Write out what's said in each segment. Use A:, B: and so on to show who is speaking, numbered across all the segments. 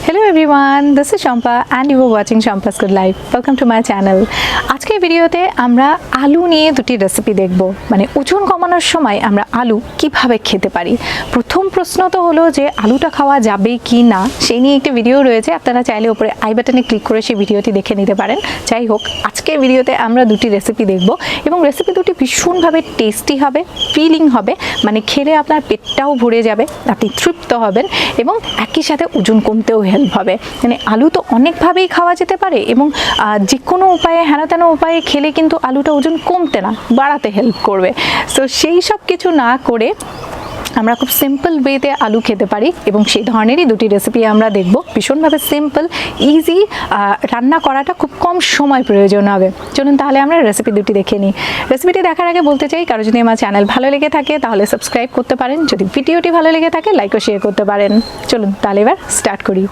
A: Hello everyone, this is Shampa and you are watching Shampa's Good Life. Welcome to my channel. আজকের ভিডিওতে আমরা আলু নিয়ে দুটি রেসিপি দেখব। মানে ওজন কমানোর সময় আমরা আলু কিভাবে খেতে পারি। প্রথম প্রশ্ন তো হলো যে আলুটা খাওয়া যাবে কি না সেই নিয়ে একটা ভিডিও রয়েছে, আপনারা চাইলে উপরে আই বাটনে ক্লিক করে সেই ভিডিওটি দেখে নিতে পারেন। যাই হোক, আজকের ভিডিওতে আমরা দুটি রেসিপি দেখব এবং রেসিপি দুটি ভীষণভাবে টেস্টি হবে, ফিলিং হবে, মানে খেলে আপনার পেটটাও ভরে যাবে, আপনি তৃপ্ত হবেন এবং একই সাথে ওজন কমতেও হেল্প হবে। মানে আলু তো অনেকভাবেই খাওয়া যেতে পারে এবং যে কোনো উপায়ে হেন তেন উপায়ে খেলে কিন্তু আলুটা ওজন কমতে না বাড়াতে হেল্প করবে। সো সেই সব কিছু না করে আমরা খুব সিম্পল ওয়েতে আলু খেতে পারি এবং সেই ধরনেরই দুটি রেসিপি আমরা দেখব। ভীষণভাবে সিম্পল, ইজি, রান্না করাটা খুব কম সময় প্রয়োজন হবে। চলুন তাহলে আমরা রেসিপি দুটি দেখে নিই। রেসিপিটি দেখার আগে বলতে চাই, কারো যদি আমার চ্যানেল ভালো লেগে থাকে তাহলে সাবস্ক্রাইব করতে পারেন, যদি ভিডিওটি ভালো লেগে থাকে লাইক ও শেয়ার করতে পারেন। চলুন তাহলে এবার স্টার্ট করি।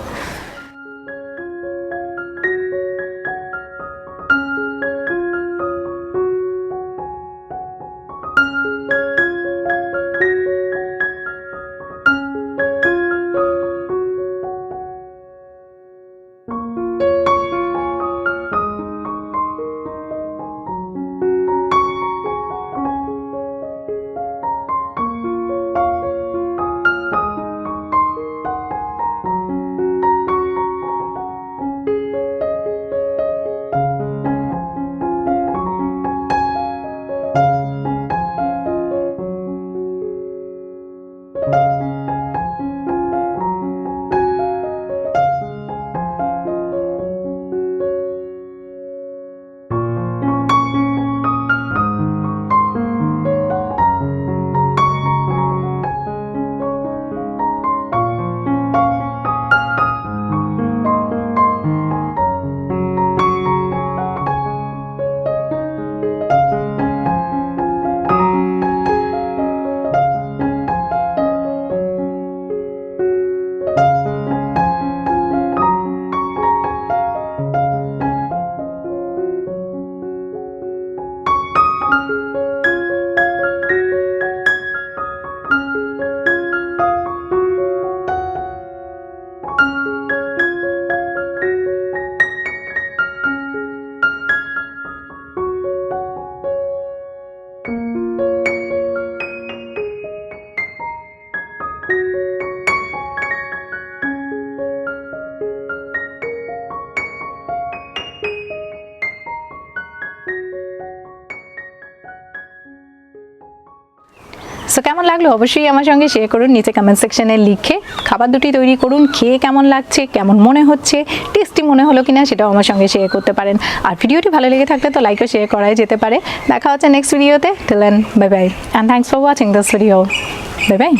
A: সো কেমন লাগলো অবশ্যই আমার সঙ্গে শেয়ার করুন নিচে কমেন্ট সেকশনে লিখে। খাবার দুটি তৈরি করুন, খেয়ে কেমন লাগছে, কেমন মনে হচ্ছে, টেস্টি মনে হলো কিনা সেটাও আমার সঙ্গে শেয়ার করতে পারেন। আর ভিডিওটি ভালো লেগে থাকলে তো লাইক ও শেয়ার করাই যেতে পারে। দেখা হচ্ছে নেক্সট ভিডিওতে। Till then bye bye and thanks for watching this video. Bye by.